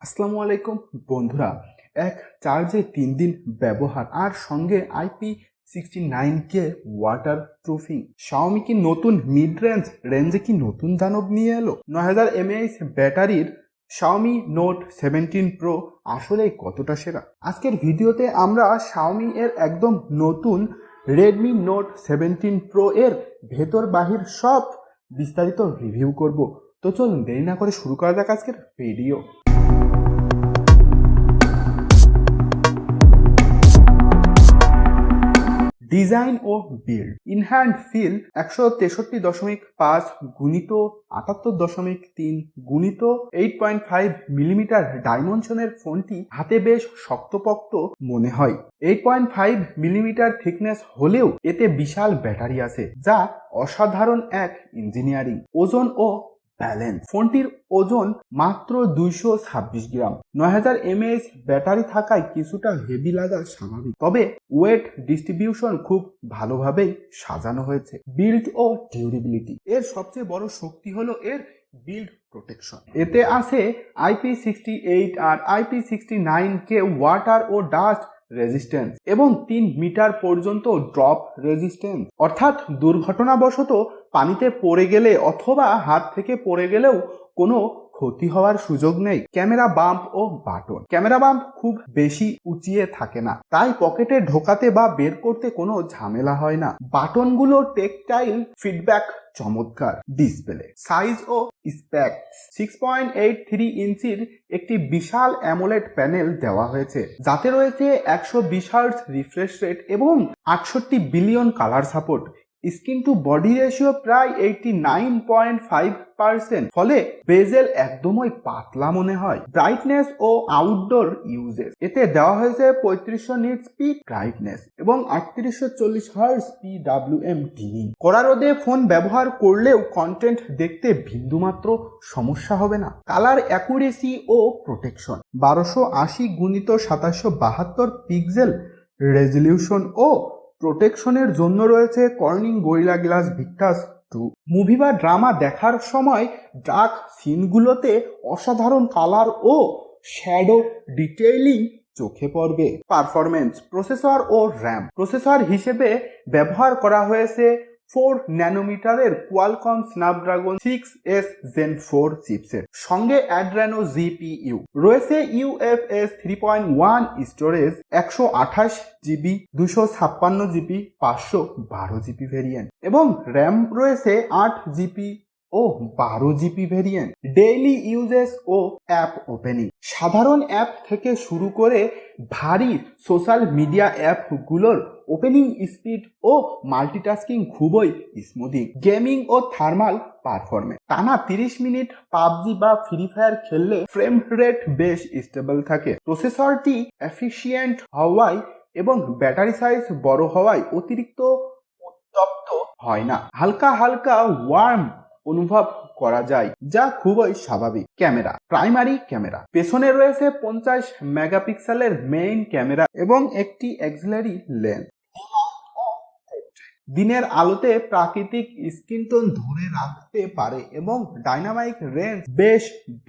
আসসালামু আলাইকুম বন্ধুরা। এক চার্জে 3 দিন ব্যবহার আর সঙ্গে IP69 ওয়াটার প্রুফিং। শাওমি কি নতুন মিড রেঞ্জে কি নতুন দানব নিয়ে এলো? 9000 mAh ব্যাটারির শাওমি নোট 17 প্রো আসলেই কতটা সেরা? আজকের ভিডিওতে আমরা শাওমি এর একদম নতুন রেডমি নোট 17 প্রো এর ভেতর বাহির সব বিস্তারিত রিভিউ করব। তো চলুন দেরি না করে শুরু করা যাক আজকের ভিডিও। ডিজাইন ও বিল্ড। ইনহ্যান্ড ফিল 163.5 গুণিত 78.3 গুণিত 8.5 মিলিমিটার ডাইমেনশনের ফোনটি হাতে বেশ শক্তপোক্ত মনে হয়। 8.5 মিলিমিটার থিকনেস হলেও এতে বিশাল ব্যাটারি আছে, যা অসাধারণ এক ইঞ্জিনিয়ারিং। ওজন ও ব্যালেন্স। ফোনটির ওজন মাত্র 226 গ্রাম। 9000 mAh ব্যাটারি থাকায় কিছুটা হেভি লাগা স্বাভাবিক, তবে ওয়েট ডিস্ট্রিবিউশন খুব ভালোভাবেই সাজানো হয়েছে। বিল্ড ও ডিউরেবিলিটি। এর সবচেয়ে বড় শক্তি হলো এর বিল্ড প্রোটেকশন। এতে আছে IP68 আর IP69 ওয়াটার ও ডাস্ট রেজিস্ট্যান্স এবং 3 মিটার পর্যন্ত ড্রপ রেজিস্ট্যান্স, অর্থাৎ দুর্ঘটনাবশত পানিতে পড়ে গেলে অথবা হাত থেকে পড়ে গেলেও কোনো ক্ষতি হওয়ার সুযোগ নেই। ক্যামেরা বাম্প ও বাটন। ক্যামেরা বাম্প খুব বেশি উঁচিয়ে থাকে না, তাই পকেটে ঢোকাতে বা বের করতে কোনো ঝামেলা হয় না। বাটনগুলো টেকটাইল ফিডব্যাক চমৎকার। ডিসপ্লে সাইজ ও স্পেকস। 6.83 ইঞ্চির একটি বিশাল অ্যামোলেড প্যানেল দেওয়া হয়েছে, যাতে রয়েছে 120 হার্টজ রিফ্রেশ রেট এবং 68 billion colour support. Skin to body ratio প্রায় 89.5%, ফলে বেজেল একদমই পাতলা মনে হয়। ব্রাইটনেস ও আউটডোর ইউজেস। এতে দেওয়া হয়েছে 3500 নিটস পিক ব্রাইটনেস এবং 3840 হার্টজ PWM ডিমিং। কড়া রোদে ফোন ব্যবহার করলেও কন্টেন্ট দেখতে বিন্দুমাত্র সমস্যা হবে না। কালার অ্যাকুরেসি ও প্রোটেকশন। 1280 গুণিত 2772 পিক্সেল রেজলিউশন ও প্রোটেকশনের জন্য রয়েছে Corning gorilla glass Victus 2। Movie বা ড্রামা দেখার সময় ডার্ক সিনগুলোতে অসাধারণ কালার ও শ্যাডো ডিটেইলিং চোখে পড়বে। পারফরমেন্স। প্রসেসর ও র্যাম। প্রসেসর হিসেবে ব্যবহার করা হয়েছে 4 ন্যানোমিটারের Qualcomm Snapdragon 6S Gen 4 chipset, সঙ্গে অ্যাড্রেনো জিপিইউ। রয়েছে UFS 3.1 storage, 128 GB, 256 GB, 512 GB variant এবং র্যাম রয়েছে 8 জিবি ও 12 জিবি ভেরিয়েন্ট। ডেইলি ইউজেস ও অ্যাপ ওপেনিং। সাধারণ অ্যাপ থেকে শুরু করে ভারী সোশ্যাল মিডিয়া অ্যাপগুলোর ওপেনিং স্পিড ও মাল্টিটাস্কিং খুবই স্মুদিং। গেমিং ও থার্মাল পারফরমেন্স। টানা 30 মিনিট পাবজি বা ফ্রি ফায়ার খেললে ফ্রেম রেট বেশ স্টেবল থাকে। প্রসেসরটি এফিশিয়েন্ট হওয়ায় এবং ব্যাটারি সাইজ বড় হওয়ায় অতিরিক্ত উত্তপ্ত হয় না। হালকা হালকা ওয়ার্ম অনুভব করা যায়, যা খুবই স্বাভাবিক। ক্যামেরা। Primary camera. পেছনে রয়েছে 50 মেগাপিক্সেলের মেইন ক্যামেরা এবং একটি অক্সিলারি লেন্স। দিনের আলোতে প্রাকৃতিক স্কিন টোন ধরে রাখতে পারে এবং ডাইনামিক রেঞ্জ বেশ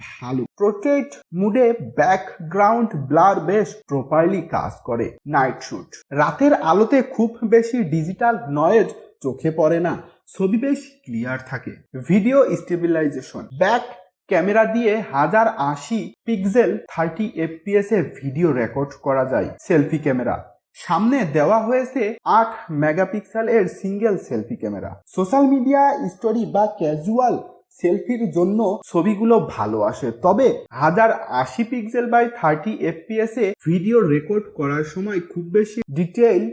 ভালো। পোর্ট্রেট মুডে ব্যাকগ্রাউন্ড ব্লার বেশ প্রপারলি কাজ করে। Night shoot. রাতের আলোতে খুব বেশি ডিজিটাল নয়েজ চোখে পড়ে না, ছবি বেশ ক্লিয়ার থাকে। Video stabilisation. ব্যাক ক্যামেরা দিয়ে 1080 পিক্সেল 30 fps এ ভিডিও রেকর্ড করা যায়। Selfie camera. সামনে দেওয়া হয়েছে 8 মেগাপিক্সেল এর single selfie camera. Social media story বা ক্যাজুয়াল সেলফির জন্য ছবিগুলো ভালো আসে, তবে 1080 পিক্সেল বাই 30 fps এ ভিডিও রেকর্ড করার সময় খুব বেশি ডিটেইল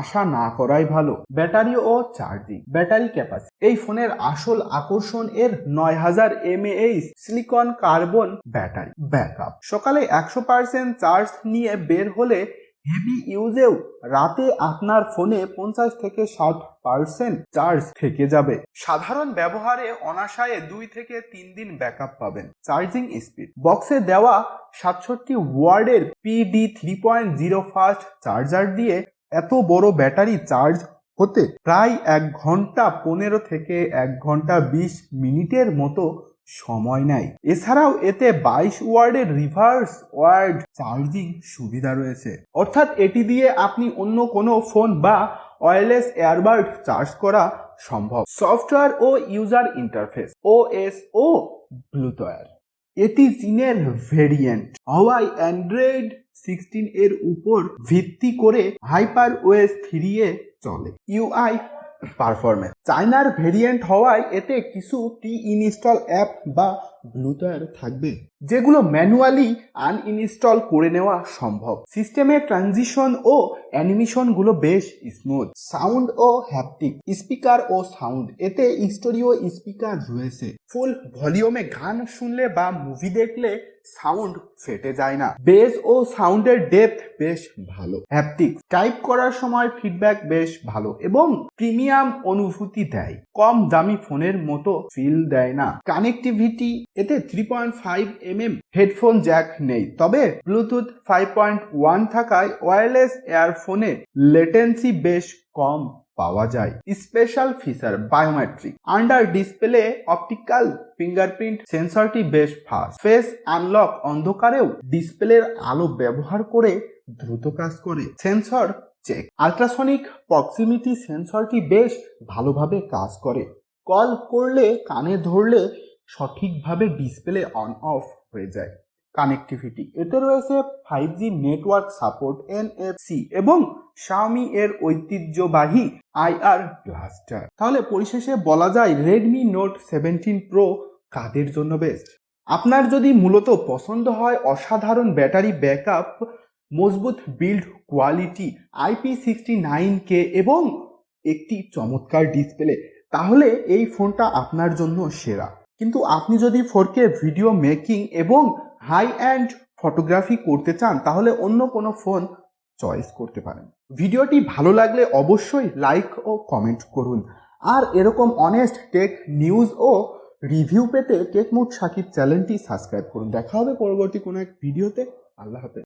আশা না করাই ভালো। ব্যাটারি ও চার্জিং। Battery capacity. এই ফোনের আসল আকর্ষণ এর 9000 mAh silicon carbon battery backup. সকালে 100% চার্জ নিয়ে বের হলে হেভি ইউজেও রাতে আপনার ফোনে 50 থেকে 60% চার্জ থেকে যাবে। সাধারণ ব্যবহারে অনায়াসে 2 থেকে 3 দিন ব্যাকআপ পাবেন। Charging speed. বক্সে দেওয়া 67 ওয়াটের PD 3.0 ফাস্ট চার্জার দিয়ে এত বড় ব্যাটারি চার্জ হতে প্রায় 1 ঘন্টা 15 থেকে 1 ঘন্টা 20 মিনিটের মতো সময় নেয়। এছাড়াও এতে 22 ওয়ার্ডের রিভার্স ওয়ার্ড চার্জিং সুবিধা রয়েছে, অর্থাৎ এটি দিয়ে আপনি অন্য কোনো ফোন বা ওয়্যারলেস এয়ারবাড চার্জ করা সম্ভব। সফটওয়্যার ও ইউজার ইন্টারফেস ওএস ও ব্লুটুথ, এটি চীনের ভেরিয়েন্ট হওয়ায় অ্যান্ড্রয়েড 16 এর উপর ভিত্তি করে হাইপার ওএস 3 এ চলে। ইউআই পারফরম্যান্স চায়নার ভেরিয়েন্ট হওয়ায় এতে কিছু প্রি ইনস্টল অ্যাপ বা ব্লুটুথ থাকবে যেগুলো ম্যানুয়ালি আনইনস্টল করে নেওয়া সম্ভব। সিস্টেমের ট্রানজিশন ও অ্যানিমেশনগুলো বেশ smooth. Sound oh haptic speaker ও সাউন্ড, এতে স্টোরিও স্পিকার রয়েছে। ফুল ভলিউমে গান শুনলে বা মুভি দেখলে সাউন্ড ফেটে যায় না। বেস ও সাউন্ডের ডেপথ বেশ ভালো। হ্যাপটিক টাইপ করার সময় ফিডব্যাক বেশ ভালো এবং প্রিমিয়াম অনুভূতি দেয়, কম দামি ফোনের মতো ফিল দেয় না। কানেক্টিভিটি, এতে 3.5 mm হেডফোন জ্যাক নেই, তবে ব্লুটুথ 5.1 থাকায় ওয়্যারলেস ইয়ারফোনে লেটেন্সি বেশ কম পাওয়া যায়। Special feature biometric under display optical fingerprint সেন্সরটি বেশ ফাস্ট। ফেস আনলক অন্ধকারেও ডিসপ্লের আলো ব্যবহার করে দ্রুত কাজ করে। সেন্সর চেক আল্ট্রাসনিক প্রক্সিমিটি সেন্সরটি বেশ ভালোভাবে কাজ করে। কল করলে কানে ধরলে সঠিকভাবে ডিসপ্লে অন অফ হয়ে যায়। কানেক্টিভিটি, এতে রয়েছে 5G নেটওয়ার্ক সাপোর্ট, NFC এবং Xiaomi এর ঐতিহ্যবাহী IR ব্লাস্টার। তাহলে পরিশেষে বলা যায় Redmi Note 17 Pro কাদের জন্য বেস্ট? আপনার যদি মূলত পছন্দ হয় অসাধারণ ব্যাটারি ব্যাকআপ, মজবুত বিল্ড কোয়ালিটি, IP69K এবং একটি চমৎকার ডিসপ্লে, তাহলে এই ফোনটা আপনার জন্য সেরা। কিন্তু আপনি যদি 4K ভিডিও মেকিং এবং হাই এন্ড ফটোগ্রাফি করতে চান তাহলে অন্য কোনো ফোন চয়েস করতে পারেন। ভিডিওটি ভালো লাগলে অবশ্যই লাইক ও কমেন্ট করুন, আর এরকম অনেস্ট টেক নিউজ ও রিভিউ পেতে টেকমুড সাকিব চ্যানেলটি সাবস্ক্রাইব করুন। দেখা হবে পরবর্তী কোনো এক ভিডিওতে। আল্লাহ হাফেজ।